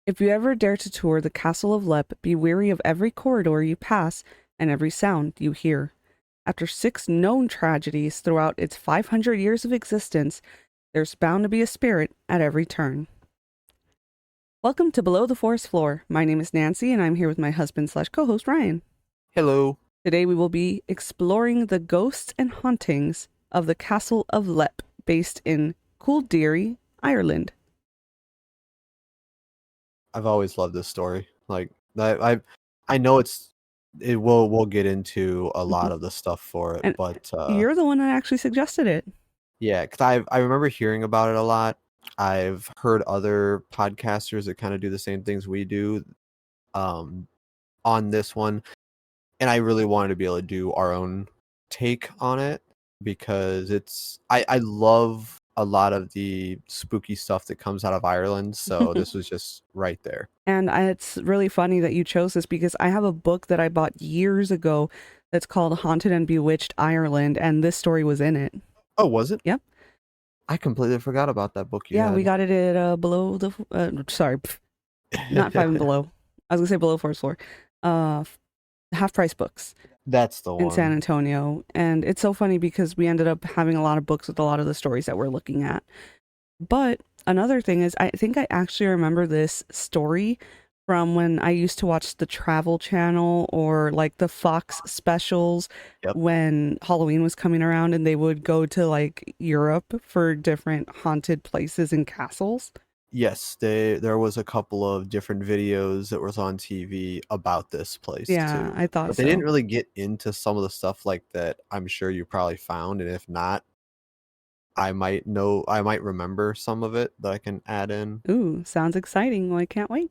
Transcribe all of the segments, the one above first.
If you ever dare to tour the Castle of Lep, be wary of every corridor you pass and every sound you hear. After 6 known tragedies throughout its 500 years of existence, there's bound to be a spirit at every turn. Welcome to Below the Forest Floor. My name is Nancy, and I'm here with my husband/co-host Ryan. Hello. Today we will be exploring the ghosts and hauntings of the Castle of Lep, based in Cooldeary, Ireland. I've always loved this story. I know we'll get into a lot of the stuff for it, And but you're the one that actually suggested it. yeah, because I remember hearing about it a lot. I've heard other podcasters that kind of do the same things we do on this one, and I really wanted to be able to do our own take on it because I love a lot of the spooky stuff that comes out of Ireland, so this was just right there. And it's really funny that you chose this because I have a book that I bought years ago that's called Haunted and Bewitched Ireland, and this story was in it. Oh, was it? Yep. I completely forgot about that book you Yeah, had. we got it at Below the... not 5 and Below. I was going to say Below Forest Floor. Half Price Books. That's the one. In San Antonio. And it's so funny because we ended up having a lot of books with a lot of the stories that we're looking at. But another thing is, I think I actually remember this story from when I used to watch the Travel Channel or like the Fox specials. Yep. When Halloween was coming around and they would go to like Europe for different haunted places and castles. Yes, there was a couple of different videos that was on TV about this place Yeah, too. I thought But so. they didn't really get into some of the stuff like that I'm sure you probably found, and if not, I might remember some of it that I can add in. Ooh, sounds exciting. Well, I can't wait.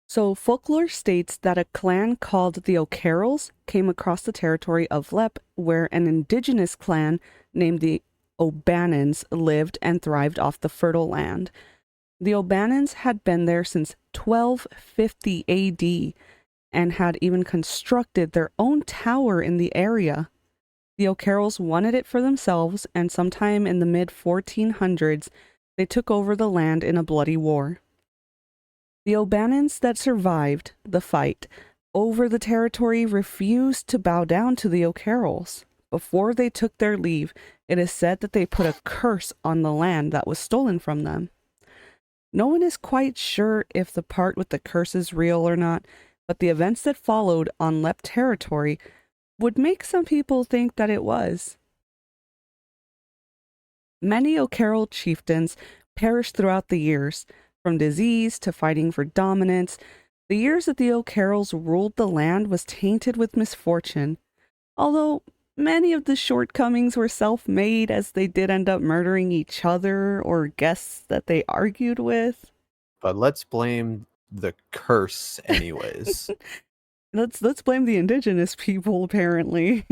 So folklore states that a clan called the O'Carrolls came across the territory of Lep, where an indigenous clan named the O'Bannons lived and thrived off the fertile land. The O'Bannons had been there since 1250 AD and had even constructed their own tower in the area. The O'Carrolls wanted it for themselves, and sometime in the mid-1400s, they took over the land in a bloody war. The O'Bannons that survived the fight over the territory refused to bow down to the O'Carrolls. Before they took their leave, it is said that they put a curse on the land that was stolen from them. No one is quite sure if the part with the curse is real or not, but the events that followed on Lep territory would make some people think that it was. Many O'Carroll chieftains perished throughout the years, from disease to fighting for dominance. The years that the O'Carrolls ruled the land was tainted with misfortune, although many of the shortcomings were self-made, as they did end up murdering each other or guests that they argued with. But let's blame the curse anyways. Let's blame the indigenous people, apparently,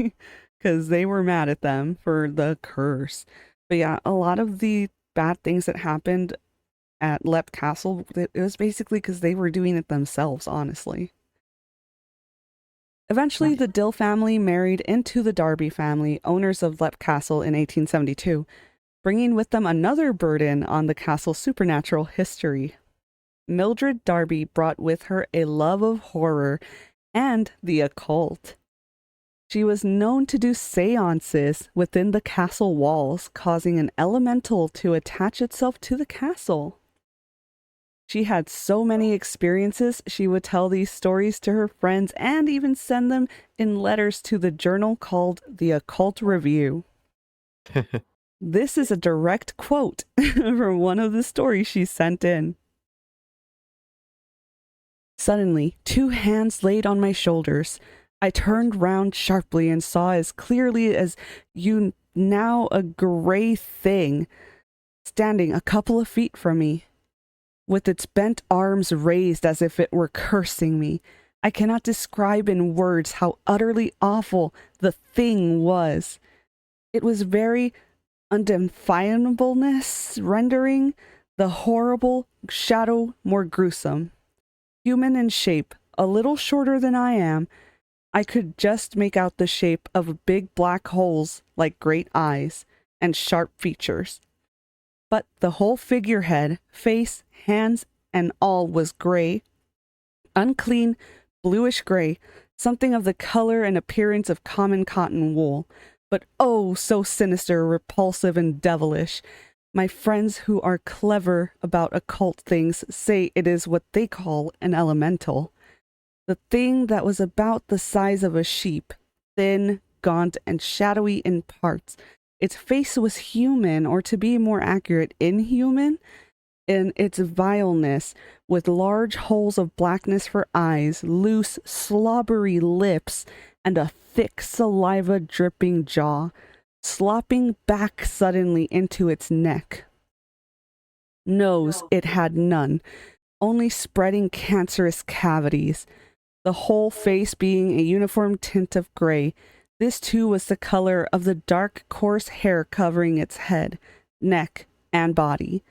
because they were mad at them for the curse. But yeah, a lot of the bad things that happened at Lep Castle, it was basically because they were doing it themselves, honestly. Eventually, the Dill family married into the Darby family, owners of Lep Castle, in 1872, bringing with them another burden on the castle's supernatural history. Mildred Darby brought with her a love of horror and the occult. She was known to do seances within the castle walls, causing an elemental to attach itself to the castle. She had so many experiences, she would tell these stories to her friends and even send them in letters to the journal called The Occult Review. This is a direct quote from one of the stories she sent in. Suddenly, 2 hands laid on my shoulders. I turned round sharply and saw as clearly as you now a gray thing standing a couple of feet from me, with its bent arms raised as if it were cursing me. I cannot describe in words how utterly awful the thing was. It was very undefinableness, rendering the horrible shadow more gruesome. Human in shape, a little shorter than I am, I could just make out the shape of big black holes like great eyes and sharp features. But the whole figurehead, face, hands, and all was gray, unclean, bluish gray, something of the color and appearance of common cotton wool, but oh, so sinister, repulsive, and devilish. My friends who are clever about occult things say it is what they call an elemental. The thing that was about the size of a sheep, thin, gaunt, and shadowy in parts. Its face was human, or to be more accurate, inhuman, in its vileness, with large holes of blackness for eyes, loose, slobbery lips, and a thick saliva-dripping jaw, slopping back suddenly into its neck. Nose it had none, only spreading cancerous cavities, the whole face being a uniform tint of gray. This too was the color of the dark, coarse hair covering its head, neck, and body.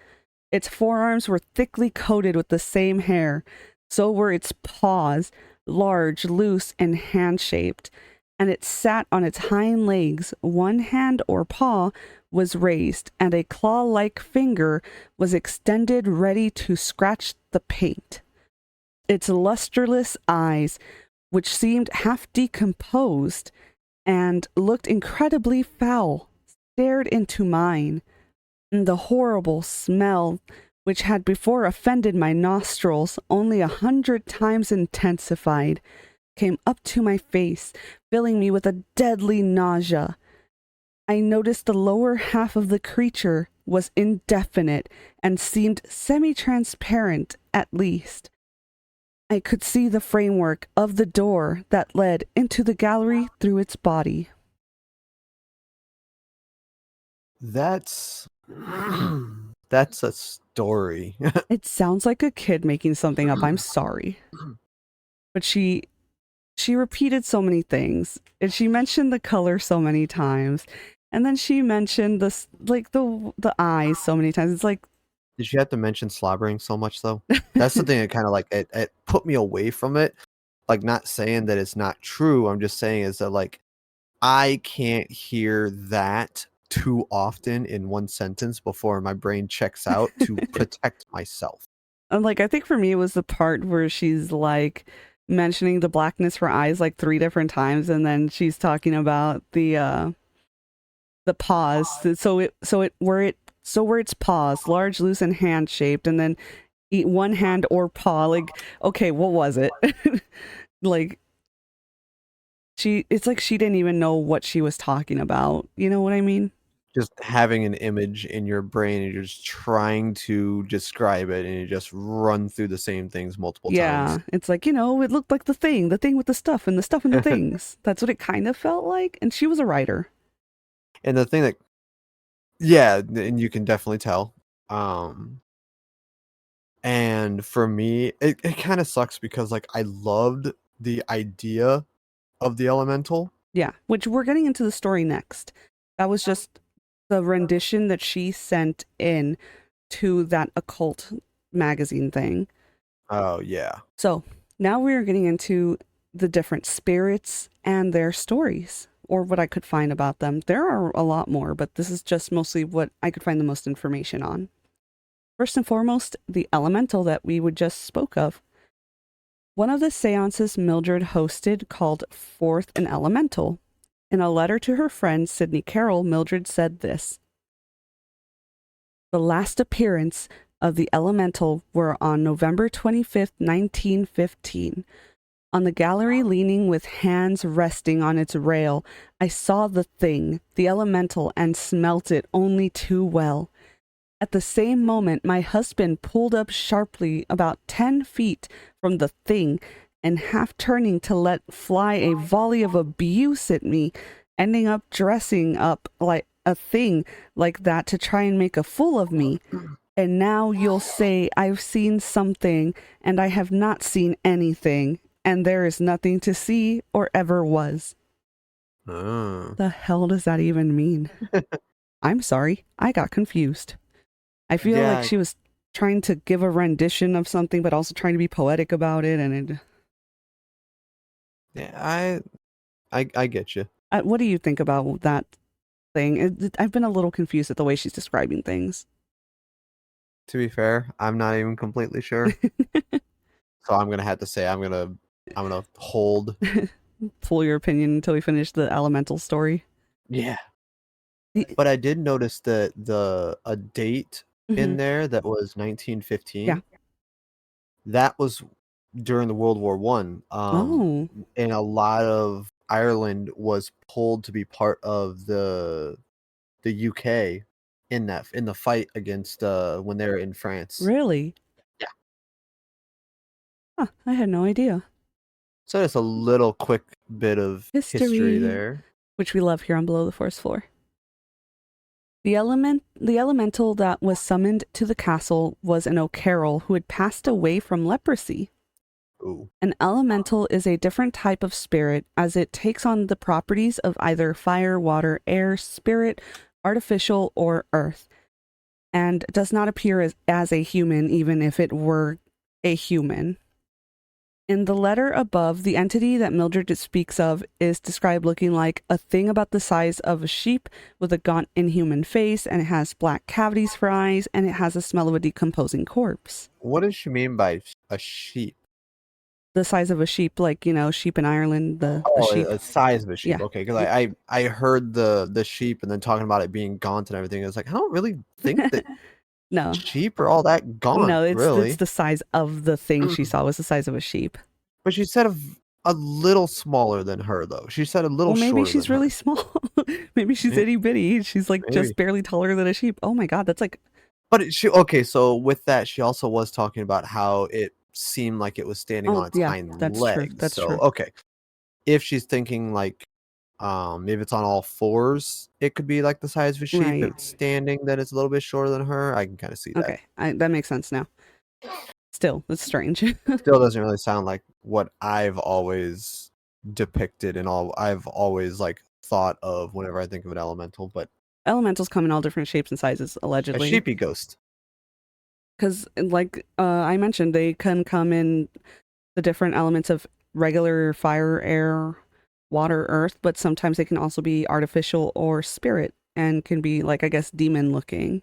Its forearms were thickly coated with the same hair. So were its paws, large, loose, and hand-shaped. And it sat on its hind legs. One hand or paw was raised, and a claw-like finger was extended ready to scratch the paint. Its lusterless eyes, which seemed half decomposed and looked incredibly foul, stared into mine. The horrible smell, which had before offended my nostrils, only 100 times intensified, came up to my face, filling me with a deadly nausea. I noticed the lower half of the creature was indefinite and seemed semi-transparent at least. I could see the framework of the door that led into the gallery through its body. That's that's a story. It sounds like a kid making something up. I'm sorry. But she repeated so many things, and she mentioned the color so many times, and then she mentioned this, like, the eyes so many times. It's like, Did you have to mention slobbering so much though? That's the thing that kind of like it put me away from it. Like, not saying that it's not true. I'm just saying is that like I can't hear that too often in one sentence before my brain checks out to protect myself. and like, I think for me it was the part where she's like mentioning the blackness for eyes like 3 different times, and then she's talking about the paws. So where its paws, large, loose, and hand shaped, and then eat one hand or paw. Like, okay, what was it? Like, it's like she didn't even know what she was talking about. You know what I mean? Just having an image in your brain and you're just trying to describe it and you just run through the same things multiple Yeah, times. it's like, it looked like the thing with the stuff and the stuff and the things. That's what it kind of felt like. And she was a writer. And the thing that, yeah, and you can definitely tell. Um, and for me, it kind of sucks because like I loved the idea of the elemental. Yeah, which we're getting into the story next. That was just the rendition that she sent in to that occult magazine thing. Oh yeah. So now we're getting into the different spirits and their stories, or what I could find about them. There are a lot more, but this is just mostly what I could find the most information on. First and foremost, the elemental that we would just spoke of. One of the seances Mildred hosted called forth an elemental. In a letter to her friend Sidney Carroll, Mildred said this: "The last appearance of the elemental were on November 25th, 1915. On the gallery, leaning with hands resting on its rail, I saw the thing, the elemental, and smelt it only too well. At the same moment, my husband pulled up sharply about 10 feet from the thing, and half turning to let fly a volley of abuse at me, ending up dressing up like a thing like that to try and make a fool of me. And now you'll say I've seen something, and I have not seen anything, and there is nothing to see or ever was." Oh. The hell does that even mean? I'm sorry, I got confused. I feel like Yeah, she was trying to give a rendition of something, but also trying to be poetic about it. And yeah, I get you. what do you think about that thing? I've been a little confused at the way she's describing things. To be fair, I'm not even completely sure. So I'm gonna have to say I'm gonna hold. Pull your opinion until we finish the elemental story. Yeah. The- But I did notice that the a date in mhm. there that was Yeah. 1915. That was during the World War One. Oh, And a lot of Ireland was pulled to be part of the UK in the fight against when they were in France. really? Yeah. Huh, I had no idea. So just a little quick bit of history History, there. which we love here on Below the Forest Floor. The elemental that was summoned to the castle was an O'Carroll who had passed away from leprosy. Ooh. An elemental is a different type of spirit as it takes on the properties of either fire, water, air, spirit, artificial, or earth, and does not appear as a human even if it were a human. In the letter above, the entity that Mildred speaks of is described looking like a thing about the size of a sheep with a gaunt inhuman face, and it has black cavities for eyes, and it has the smell of a decomposing corpse. What does she mean by a sheep? The size of a sheep, like, sheep in Ireland, the Oh, sheep. a size of a sheep. Yeah. Okay, because I heard the sheep and then talking about it being gaunt and everything. It's like I don't really think that No, sheep are all that gaunt, no, it's really. the size of the thing she saw was the size of a sheep. But she said a little smaller than her, though. She said a little Well, maybe shorter than she's really her. small. Maybe she's May- itty bitty. She's like Maybe. just barely taller than a sheep. Oh my God, that's like, But she okay. So with that, she also was talking about how it seemed like it was standing oh on its yeah, hind that's true. legs. That's So true. okay, if she's thinking like maybe it's on all fours, it could be like the size of a sheep. If Right. it's standing, then it's a little bit shorter than her. I can kind of see that. Okay, that makes sense now. Still, it's strange. Still doesn't really sound like what I've always depicted and all I've always like thought of whenever I think of an elemental, but Elementals come in all different shapes and sizes, a allegedly. sheepy ghost. Because, like I mentioned, they can come in the different elements of regular fire, air, water, earth, but sometimes they can also be artificial or spirit and can be, like, I guess, demon looking.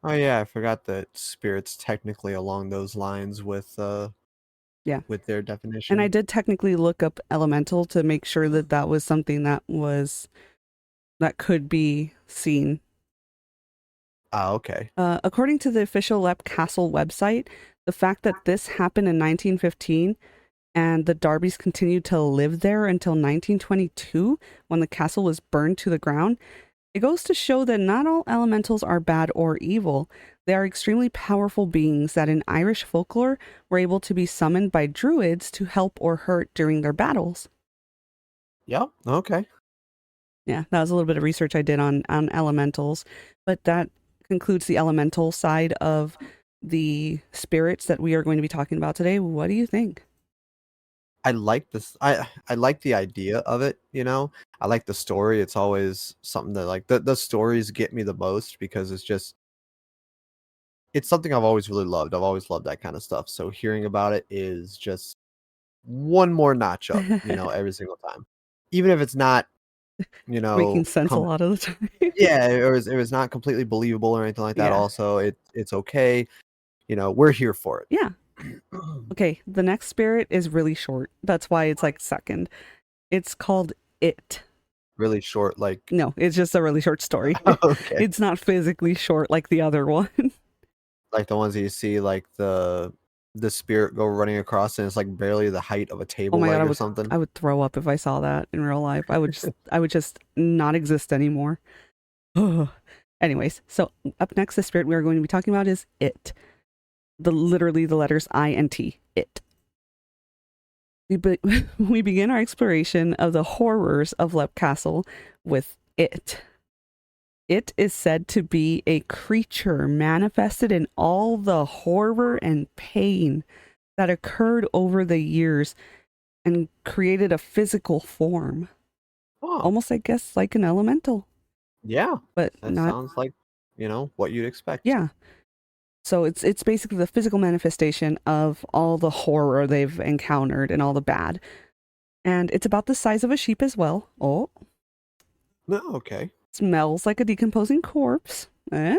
Oh yeah, I forgot that spirits technically along those lines Yeah. with their And I definition. did technically look up elemental to make sure that that was something that could be seen. Ah, okay. According to the official Lep Castle website, the fact that this happened in 1915 and the Darbys continued to live there until 1922 when the castle was burned to the ground, it goes to show that not all elementals are bad or evil. They are extremely powerful beings that in Irish folklore were able to be summoned by druids to help or hurt during their battles. Yep. Okay. Yeah, that was a little bit of research I did on elementals, but that concludes the elemental side of the spirits that we are going to be talking about today. What do you think? I like this. I like the idea of it, you know. I like the story. It's always something that like the stories get me the most because it's something I've always really loved. I've always loved that kind of stuff. So hearing about it is just one more notch up, you know, every single time. Even if it's not, you Making know, sense a lot of the time. yeah, it was not completely believable or anything like that. Yeah. Also, it's okay. You know, we're here for Yeah. it. Okay, the next spirit is really short. That's why it's like second. It's called It. Really short, like No, it's just a really short story. okay, It's not physically short like the other one. like the ones that you see, like the spirit go running across, and it's like barely the height of a Oh table my God, leg or something. I would throw up if I saw that in real life. I would just not exist anymore. Anyways, so up next, the spirit we are going to be talking about is It. Literally the letters I and T. It. We begin our exploration of the horrors of Lep Castle with It. It is said to be a creature manifested in all the horror and pain that occurred over the years and created a physical form. Oh, Almost, I guess, like an elemental, yeah, but that not, sounds like what you'd expect. yeah. So it's basically the physical manifestation of all the horror they've encountered and all the bad. And it's about the size of a sheep as well. Oh, No, okay. smells like a decomposing corpse. Eh?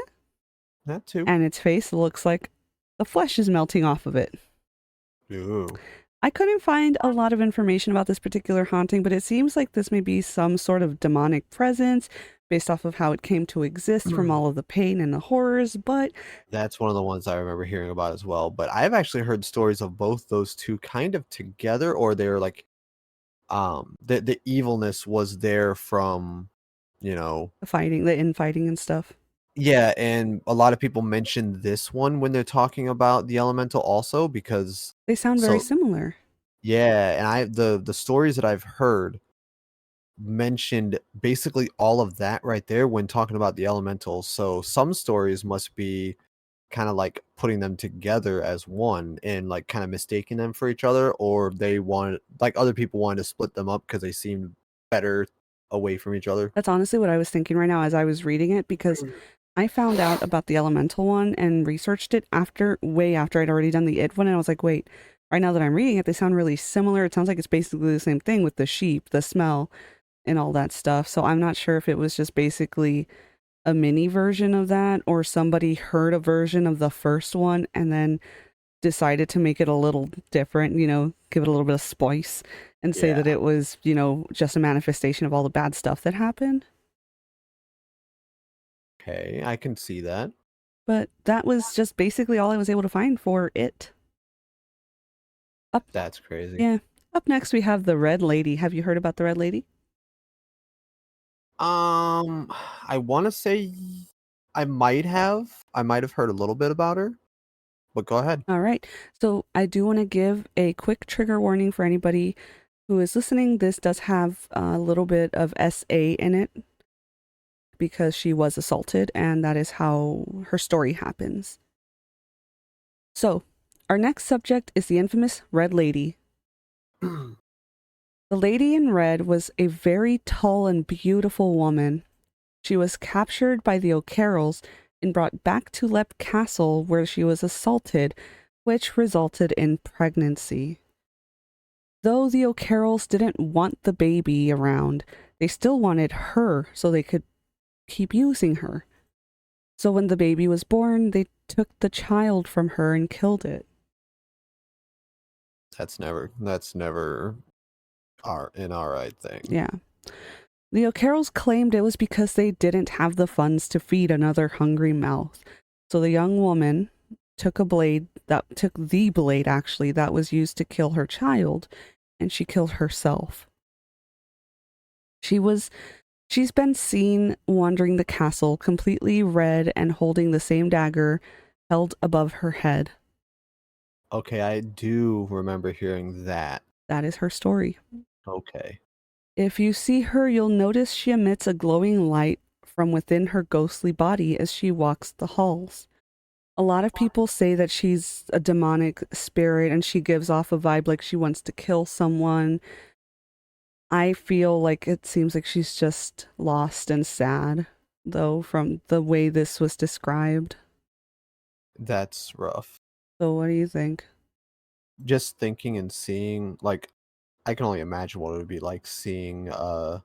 That too. and its face looks like the flesh is melting off of it. Ooh. I couldn't find a lot of information about this particular haunting, but it seems like this may be some sort of demonic presence based off of how it came to exist from all of the pain and the horrors, but That's one of the ones I remember hearing about as well. But I've actually heard stories of both those two kind of together, or they're like the evilness was there from, you know, the infighting and stuff. yeah, and a lot of people mention this one when they're talking about the elemental also because They sound very so similar. yeah, and the stories that I've heard mentioned basically all of that right there when talking about the elementals. So some stories must be kind of like putting them together as one and like kind of mistaking them for each other, or they wanted like other people wanted to split them up because they seemed better away from each other. That's honestly what I was thinking right now as I was reading it, because I found out about the elemental one and researched it way after I'd already done the it one, and I was like, wait, right now that I'm reading it, they sound really similar. It sounds like it's basically the same thing with the sheep, the smell, and all that stuff. So I'm not sure if it was just basically a mini version of that, or somebody heard a version of the first one and then decided to make it a little different, give it a little bit of spice and say that Yeah. it was, just a manifestation of all the bad stuff that happened. Okay, I can see that. But that was just basically all I was able to find for it. Up, That's crazy. yeah. Up next, we have the Red Lady. Have you heard about the Red Lady? I want to say I might have heard a little bit about her, but go ahead. All right. So I do want to give a quick trigger warning for anybody who is listening. This does have a little bit of SA in it because she was assaulted, and that is how her story happens. So, our next subject is the infamous Red Lady. The lady in red was a very tall and beautiful woman. She was captured by the O'Carrolls and brought back to Leap Castle, where she was assaulted, which resulted in pregnancy. Though the O'Carrolls didn't want the baby around, they still wanted her so they could keep using her. So when the baby was born, they took the child from her and killed it. That's never an alright thing. Yeah. The O'Carrolls claimed it was because they didn't have the funds to feed another hungry mouth. So the young woman took the blade actually that was used to kill her child, and she killed herself. She's been seen wandering the castle completely red and holding the same dagger held above her head. Okay, I do remember hearing that. That is her story. Okay. If you see her, you'll notice she emits a glowing light from within her ghostly body as she walks the halls. A lot of people say that she's a demonic spirit and she gives off a vibe like she wants to kill someone. I feel like it seems like she's just lost and sad, though, from the way this was described. That's rough. So what do you think? Just thinking and seeing, like, I can only imagine what it would be like seeing a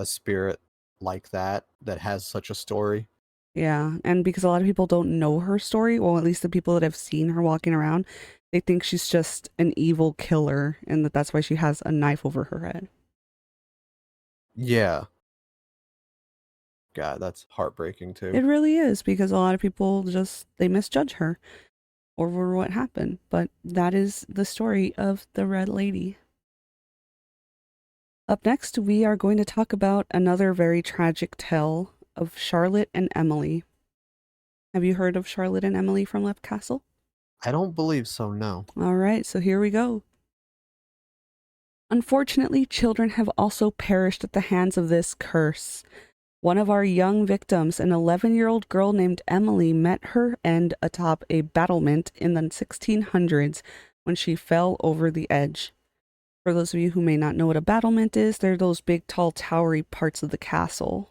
spirit like that has such a story. Yeah, and because a lot of people don't know her story, well, at least the people that have seen her walking around, they think she's just an evil killer and that's why she has a knife over her head. Yeah. God, that's heartbreaking too. It really is, because a lot of people they misjudge her over what happened. But that is the story of the Red Lady. Up next, we are going to talk about another very tragic tale of Charlotte and Emily. Have you heard of Charlotte and Emily from Leap Castle? I don't believe so, no. All right, so here we go. Unfortunately, children have also perished at the hands of this curse. One of our young victims, an 11-year-old girl named Emily, met her end atop a battlement in the 1600s when she fell over the edge. For those of you who may not know what a battlement is, they're those big, tall, towery parts of the castle.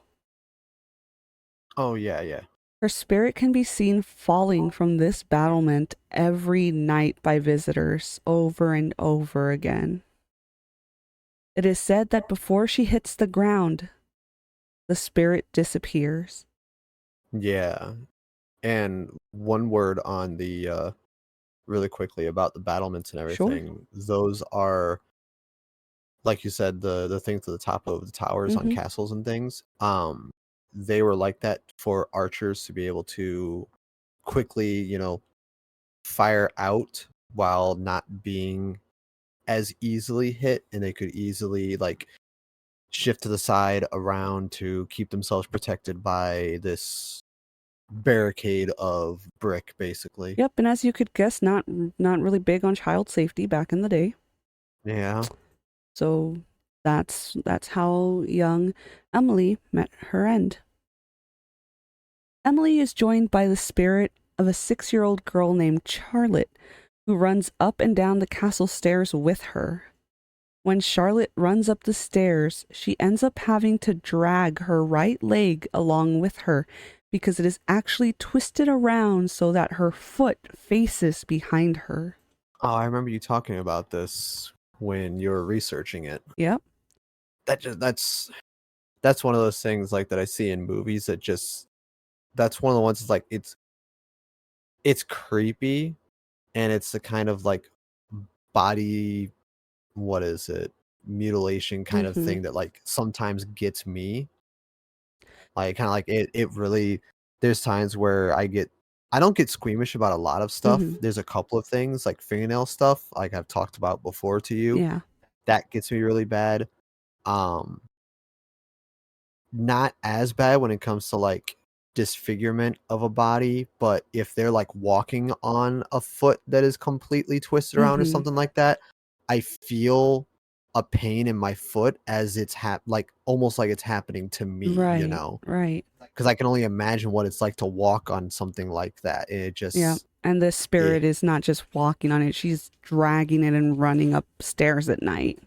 Oh, yeah, yeah. Her spirit can be seen falling from this battlement every night by visitors over and over again. It is said that before she hits the ground, the spirit disappears. Yeah. And one word on the really quickly about the battlements and Sure. everything. Those are, like you said, the things at the top of the towers on Mm-hmm. castles and things. They were like that for archers to be able to quickly, fire out while not being as easily hit, and they could easily like shift to the side around to keep themselves protected by this barricade of brick, basically. Yep, and as you could guess, not really big on child safety back in the day. Yeah. So that's how young Emily met her end. Emily is joined by the spirit of a 6-year-old girl named Charlotte, who runs up and down the castle stairs with her. When Charlotte runs up the stairs, she ends up having to drag her right leg along with her because it is actually twisted around so that her foot faces behind her. Oh, I remember you talking about this when you were researching it. Yep. That's one of those things like that I see in movies that just that's one of the ones that's like it's creepy, and it's the kind of like body, what is it, mutilation kind of Mm-hmm. thing that like sometimes gets me. Like kind of like it really, there's times where I don't get squeamish about a lot of Mm-hmm. stuff. There's a couple of things like fingernail stuff, like I've talked about before to you, Yeah. that gets me really bad. Um Not as bad when it comes to like disfigurement of a body, but if they're like walking on a foot that is completely twisted around or Mm-hmm. something like that, I feel a pain in my foot as it's like almost like it's happening to me, Right. Right. because I can only imagine what it's like to walk on something like that. Yeah. And the It, spirit is not just walking on it, she's dragging it and running upstairs at night.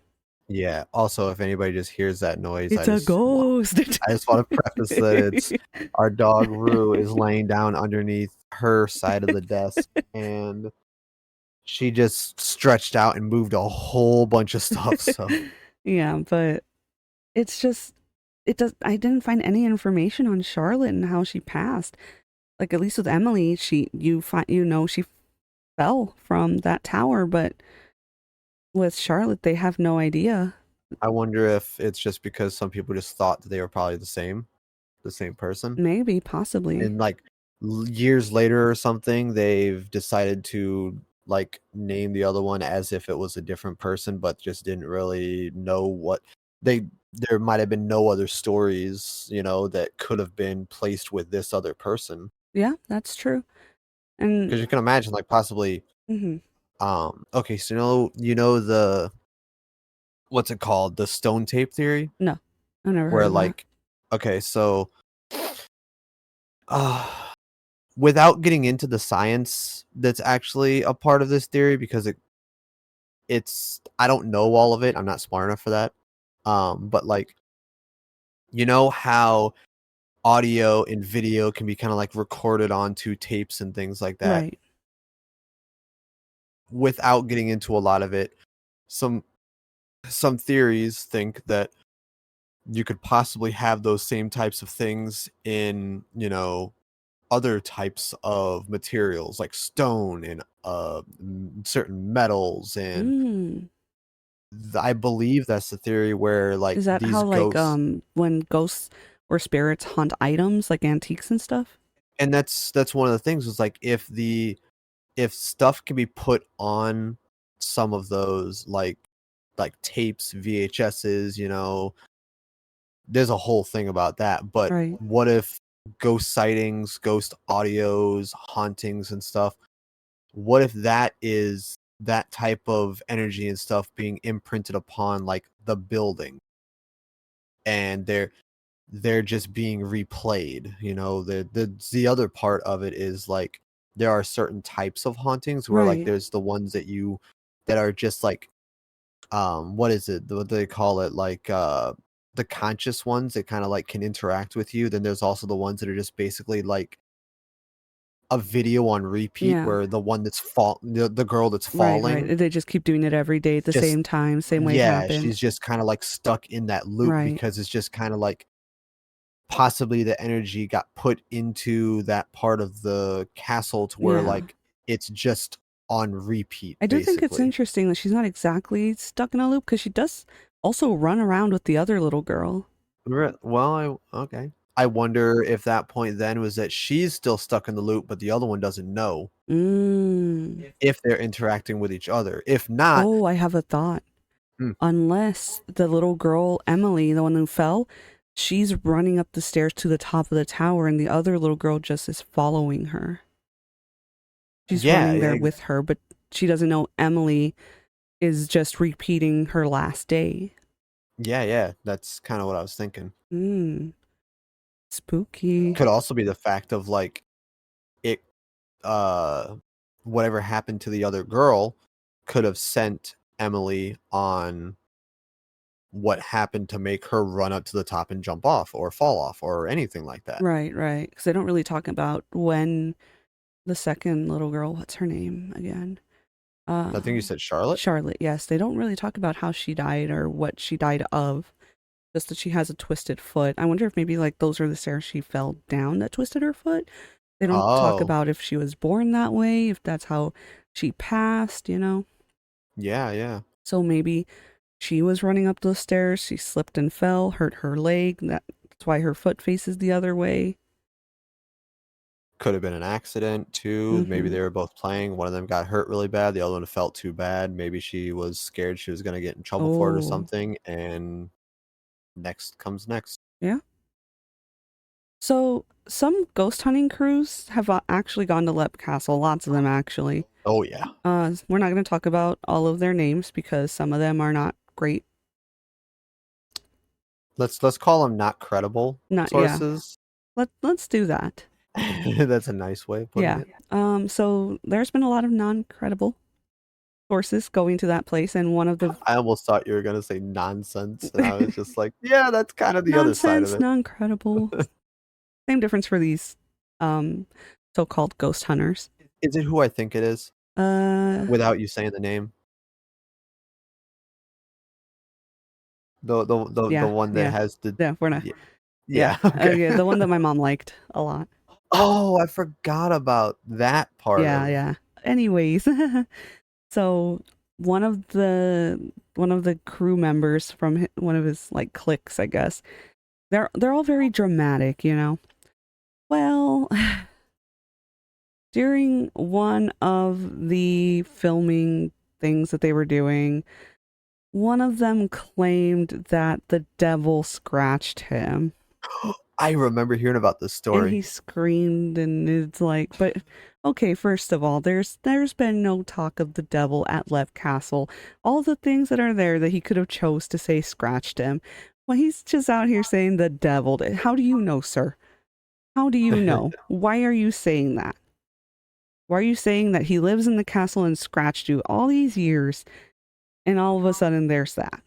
yeah. Also, if anybody just hears that noise, It's a ghost. I just want to preface that it's our dog Rue is laying down underneath her side of the desk, and she just stretched out and moved a whole bunch of stuff. So Yeah, but it's just I didn't find any information on Charlotte and how she passed. Like at least with Emily, she fell from that tower, but with Charlotte they have no idea. I wonder if it's just because some people just thought that they were probably the same person. Maybe, possibly. And like years later or something, they've decided to like name the other one as if it was a different person, but just didn't really know what they there might have been no other stories, that could have been placed with this other person. Yeah, that's true. And Because you can imagine like possibly mhm. okay, so the what's it called? The stone tape theory? No, I've never heard Where of that. like okay, so uh without getting into the science that's actually a part of this theory, because it's I don't know all of it. I'm not smart enough for that. But like how audio and video can be kind of like recorded onto tapes and things like that. Right. Without getting into a lot of it, some theories think that you could possibly have those same types of things in, other types of materials like stone and certain metals, and Mm. I believe that's the theory where like Is that these how like ghosts, when ghosts or spirits haunt items like antiques and stuff? and that's one of the things is like if stuff can be put on some of those like tapes, VHSs, there's a whole thing about that. But Right. what if ghost sightings, ghost audios, hauntings and stuff, what if that is that type of energy and stuff being imprinted upon like the building, and they're just being replayed. The other part of it is like there are certain types of hauntings where like Right. there's the ones that are just like what is it, what do they call it, like the conscious ones that kind of like can interact with you. Then there's also the ones that are just basically like a video on repeat, Yeah. where the one that's the girl that's Right, falling, right. They just keep doing it every day at the just same time, same way it yeah, happened. she's just kind of like stuck in that loop Right. because it's just kind of like possibly the energy got put into that part of the castle to where Yeah. like it's just on repeat I do think it's basically. interesting that she's not exactly stuck in a loop because she does also run around with the other little girl. Well, okay. I wonder if that point then was that she's still stuck in the loop, but the other one doesn't know Mm. if they're interacting with each other. If not, Oh, I have a thought. hmm, Unless the little girl, Emily, the one who fell, she's running up the stairs to the top of the tower and the other little girl just is following her. She's yeah, running there yeah, with her, but she doesn't know Emily is just repeating her last day. yeah. That's kind of what I was thinking. Hmm. Spooky. Could also be the fact of like it, uh, whatever happened to the other girl could have sent Emily on what happened to make her run up to the top and jump off or fall off or anything like that. Right, right. Because they don't really talk about when the second little girl, what's her name again? I think you said Charlotte. Charlotte, yes. They don't really talk about how she died or what she died of. Just that she has a twisted foot. I wonder if maybe like those are the stairs she fell down that twisted her foot. They don't talk Oh, about if she was born that way, if that's how she passed, you know? yeah. So maybe she was running up those stairs, she slipped and fell, hurt her leg. That's why her foot faces the other way. Could have been an accident too. Maybe Mm-hmm. they were both playing. One of them got hurt really bad. The other one felt too bad. Maybe she was scared she was going to get in trouble for it or Oh, something. And next comes next. yeah. So some ghost hunting crews have actually gone to Lep Castle, lots of them actually. Oh, yeah. We're not going to talk about all of their names because some of them are not great. Let's call them not credible Not, yeah. sources. Let's do that. That's a nice way of putting Yeah. it. So there's been a lot of non-credible sources going to that place, and one of the I almost thought you were going to say nonsense. And I was just like, yeah, that's kind of the other side of nonsense, it. non-credible. Same difference for these um so-called ghost hunters. Is it who I think it is Uh, without you saying the name? The yeah, one that yeah, has the yeah. We're not. yeah, Yeah, yeah, okay. yeah. The one that my mom liked a lot. Oh, I forgot about that part Yeah, of yeah. Anyways, so one of the crew members from one of his like cliques, I guess. They're all very dramatic, you know. Well, during one of the filming things that they were doing, one of them claimed that the devil scratched him. I remember hearing about this And he story. screamed, and it's like, but okay, first of all, there's been no talk of the devil at Lev Castle. All the things that are there that he could have chose to say scratched him. Well, he's just out here saying the devil did. How do you know, sir? How do you know? Why are you saying that? Why are you saying that he lives in the castle and scratched you all these years, and all of a sudden there's that?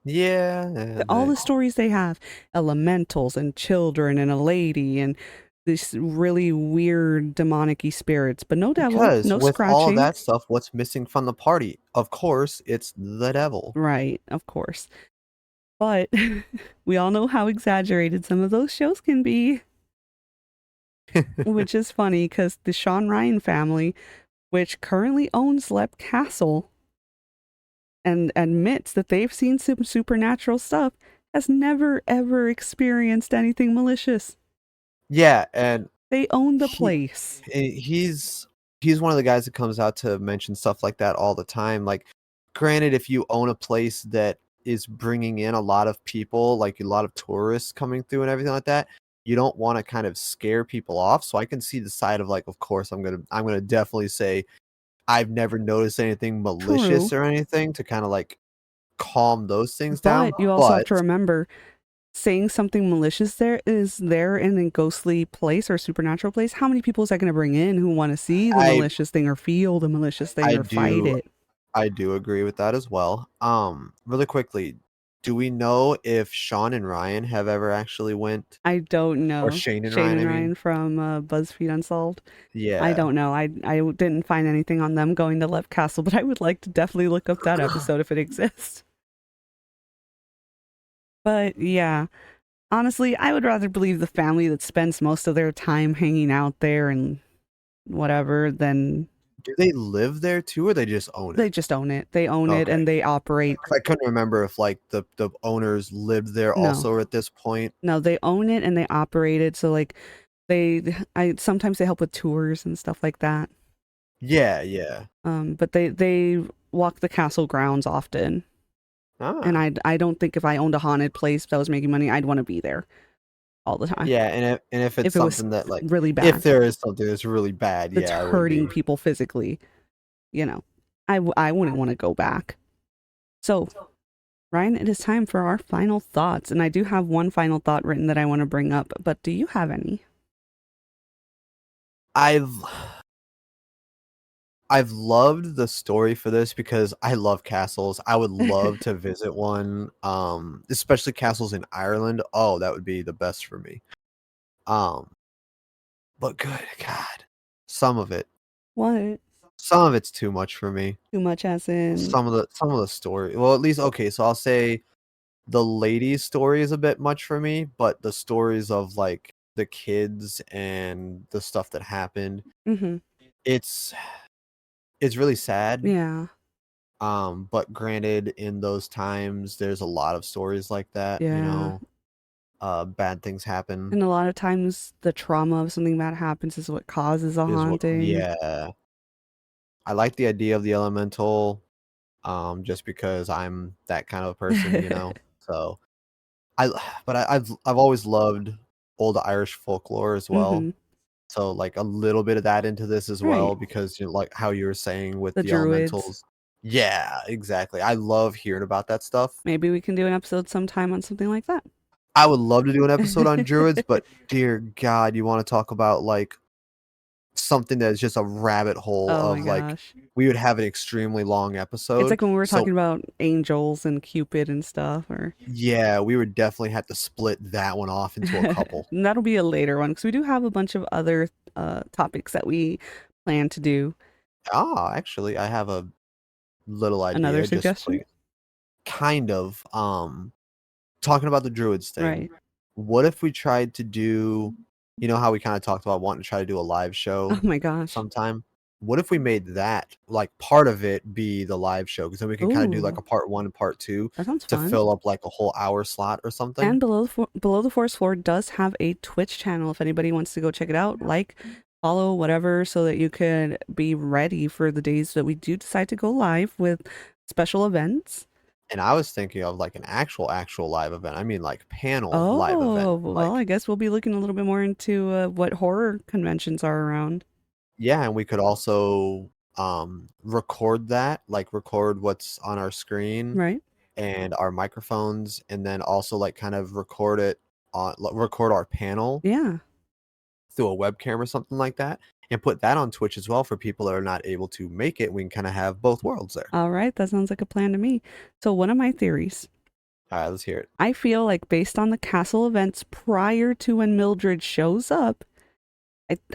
Yeah, All the stories they have, elementals and children and a lady and this really weird demonic-y spirits, but no devil, because no with all scratching. that stuff, what's missing from the party? Of course, it's the devil. Right, of course. But we all know how exaggerated some of those shows can be, which is funny because the Sean Ryan family, which currently owns Lep Castle and admits that they've seen some supernatural stuff, has never ever experienced anything malicious. Yeah, and They own the he place. he's one of the guys that comes out to mention stuff like that all the time. Like, granted, if you own a place that is bringing in a lot of people, like a lot of tourists coming through and everything like that, you don't want to kind of scare people off. So I can see the side of like, of course, I'm gonna definitely say I've never noticed anything malicious True. or anything to kind of like calm those things down. But you also have But to remember saying something malicious there is there in a ghostly place or supernatural place. How many people is that going to bring in who want to see the I malicious thing or feel the malicious thing I or fight do it? I do agree with that as well. Really quickly, do we know if Sean and Ryan have ever actually went, I don't or know. Shane and Shane Ryan, and I mean? Ryan from BuzzFeed Unsolved. I Yeah. don't know. I didn't find anything on them going to Left Castle, but I would like to definitely look up that episode if it exists. But yeah, Honestly, I would rather believe the family that spends most of their time hanging out there and whatever than Do they live there too, or they just own they it? just own it. They own it Okay. and they operate. I couldn't remember if like the owners lived there No, also at this point. no, they own it and they operate it. So like I sometimes they help with tours and stuff like that. Yeah, yeah. But they walk the castle grounds often. And Ah. I don't think if I owned a haunted place that was making money, I'd want to be there all the time. Yeah, and if it's If it was something that like really if bad, there is something that's really bad, that's yeah, I would hurting be. people physically, you know, I wouldn't want to go back. So, Ryan, it is time for our final thoughts. And I do have one final thought written that I want to bring up, but do you have any? I've I've loved the story for this because I love castles. I would love to visit one, especially castles in Ireland. Oh, that would be the best for me. Um, but good God, some of it, What? some of it's too much for me. Too much as in, Some of the story. Well, at least okay. So I'll say the lady's story is a bit much for me, but the stories of like the kids and the stuff that happened, mm-hmm. it's it's really sad. Yeah, But granted, in those times, there's a lot of stories like that, yeah. bad things happen And a lot of times the trauma of something that happens is what causes a is what, haunting. yeah. I like the idea of the elemental, just because I'm that kind of person, So I, but I've always loved old Irish folklore as well. Mm-hmm. So like a little bit of that into this as well, Right. because like how you were saying with The the druids. elementals. Yeah, exactly. I love hearing about that stuff. Maybe we can do an episode sometime on something like that. I would love to do an episode on druids, but dear God, you want to talk about like something that is just a rabbit hole Oh my of like gosh. we would have an extremely long It's episode. like when we were So talking about angels and Cupid and stuff, or yeah, we would definitely have to split that one off into a couple. and that'll be a later one because we do have a bunch of other topics that we plan to do. Ah, actually, I have a little Another idea, just suggestion? putting kind of talking about the druids thing. Right. What if we tried to do, how we kind of talked about wanting to try to do a live Oh show my gosh. sometime? What if we made that like part of it be the live show? Because then we can kind of do like Ooh, a part one and part two that sounds to fun. fill up like a whole hour slot or something. And below the forest floor does have a Twitch channel if anybody wants to go check it out. Like, follow, whatever, so that you could be ready for the days that we do decide to go live with special events. And I was thinking of like an actual live event. I mean like panel live event. Oh, well, Like I guess we'll be looking a little bit more into what horror conventions are around. yeah, and we could also record that, like record what's on our screen Right? and our microphones, and then also like kind of record it on record our panel Yeah. through a webcam or something like that, and put that on Twitch as well for people that are not able to make it. We can kind of have both worlds there. All right. That sounds like a plan to me. So, one of my theories, All right, let's hear it. I feel like based on the castle events prior to when Mildred shows up,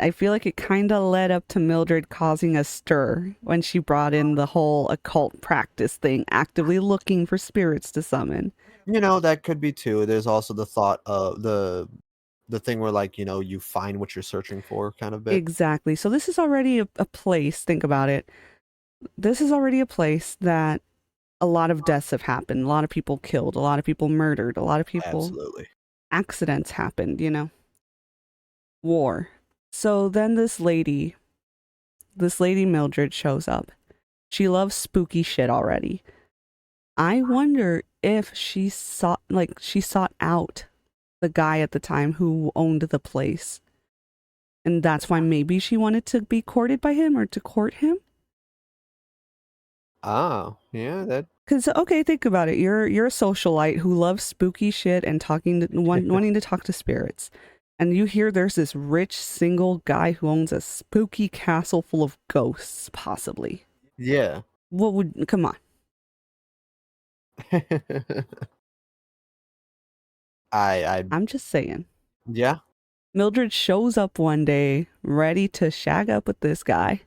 I feel like it kind of led up to Mildred causing a stir when she brought in the whole occult practice thing, actively looking for spirits to summon. That could be too. There's also the thought of the thing where like you find what you're searching for kind of bit. Exactly. So, this is already a place, think about it. This is already a place that a lot of deaths have happened, a lot of people killed, a lot of people murdered, a lot of people, Absolutely. accidents happened, war. So then this lady Mildred shows up. She loves spooky shit already. I wonder if she sought out the guy at the time who owned the place. And that's why maybe she wanted to be courted by him or to court him. Oh, yeah, that Cause okay, think about it. You're a socialite who loves spooky shit and wanting to talk to spirits, and you hear there's this rich single guy who owns a spooky castle full of ghosts, possibly. yeah. What would come on? I I'm just saying. yeah. Mildred shows up one day ready to shag up with this guy,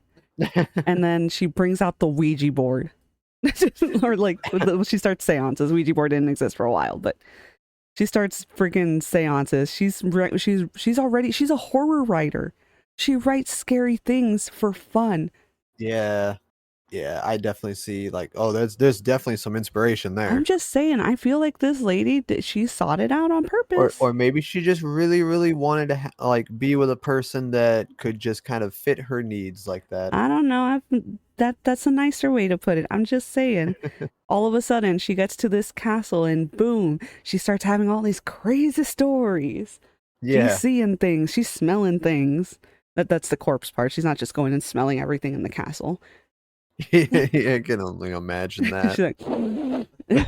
and then she brings out the Ouija board, or like she starts seances. Ouija board didn't exist for a while, but She starts freaking seances. She's a horror writer. She writes scary things for fun. Yeah. Yeah, I definitely see like, oh, there's definitely some inspiration I'm there. just saying, I feel like this lady, she sought it out on purpose. Or maybe she just really wanted to like be with a person that could just kind of fit her needs like that. I don't know. That's a nicer way to put it. I'm just saying. All of a sudden, she gets to this castle and boom, she starts having all these crazy stories. She's Yeah. seeing things. She's smelling things. That's the corpse part. She's not just going and smelling everything in the castle. Yeah, I can only imagine She's that. like,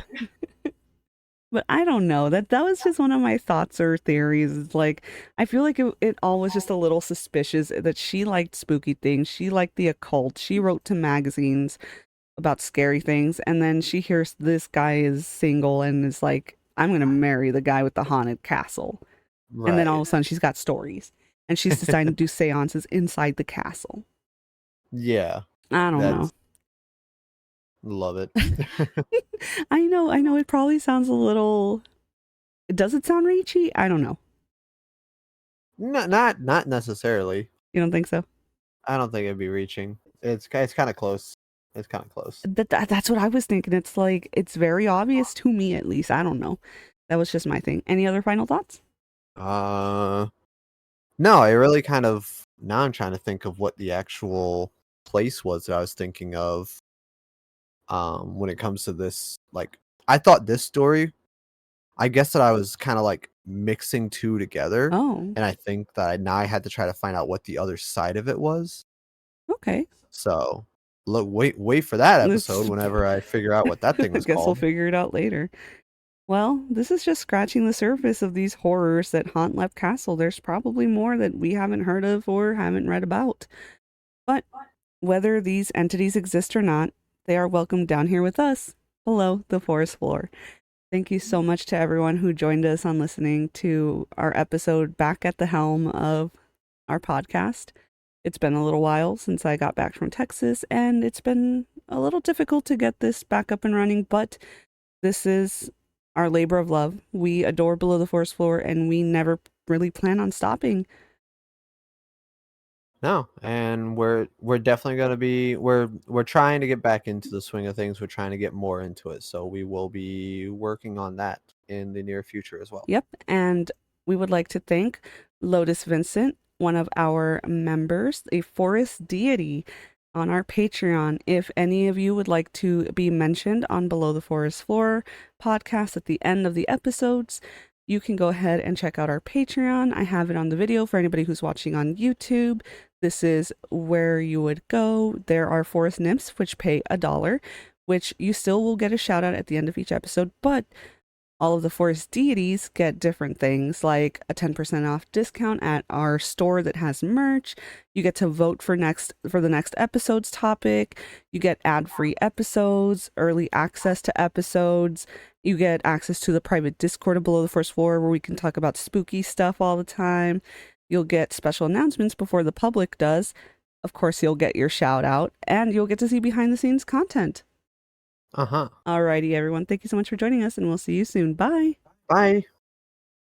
but I don't know. That was just one of my thoughts or theories. It's like I feel like it all was just a little suspicious that she liked spooky things. She liked the occult. She wrote to magazines about scary things, and then she hears this guy is single and is like, I'm gonna marry the guy with the haunted castle. And then all Right. of a sudden she's got stories. And she's deciding to do seances inside the castle. Yeah. I don't know. That's love it. I know it probably sounds a little, does it sound reachy? I don't know. Not necessarily. You don't think so? I don't think it'd be reaching. It's kind of close. It's kind of close. That's what I was thinking. It's like, it's very obvious to me at least. I don't know. That was just my thing. Any other final thoughts? Uh no, I really kind of now I'm trying to think of what the actual place was that I was thinking of when it comes to this. Like I thought this story, I guess that I was kind of like mixing two together, Oh, and I think that I had to try to find out what the other side of it was. okay. So look, wait for that episode This, whenever I figure out what that thing I was guess we'll called. figure it out later. Well, this is just scratching the surface of these horrors that haunt Lep Castle. There's probably more that we haven't heard of or haven't read about. But whether these entities exist or not, they are welcome down here with us below the forest floor. Thank you so much to everyone who joined us on listening to our episode back at the helm of our podcast. It's been a little while since I got back from Texas, and it's been a little difficult to get this back up and running, but this is our labor of love. We adore Below the Forest Floor, and we never really plan on stopping. No, and we're definitely going to be we're trying to get back into the swing of things. We're trying to get more into it. So we will be working on that in the near future as well. Yep. And we would like to thank Lotus Vincent, one of our members, a forest deity on our Patreon. If any of you would like to be mentioned on Below the Forest Floor podcast at the end of the episodes, you can go ahead and check out our Patreon. I have it on the video for anybody who's watching on YouTube. This is where you would go. There are forest nymphs, which pay $1, which you still will get a shout out at the end of each episode, but all of the forest deities get different things like a 10% off discount at our store that has merch. You get to vote for the next episode's topic. You get ad-free episodes, early access to episodes. You get access to the private Discord of Below the First Floor where we can talk about spooky stuff all the time. You'll get special announcements before the public does. Of course, you'll get your shout out and you'll get to see behind the scenes content. Uh-huh. Alrighty, everyone. Thank you so much for joining us, and we'll see you soon. Bye. Bye.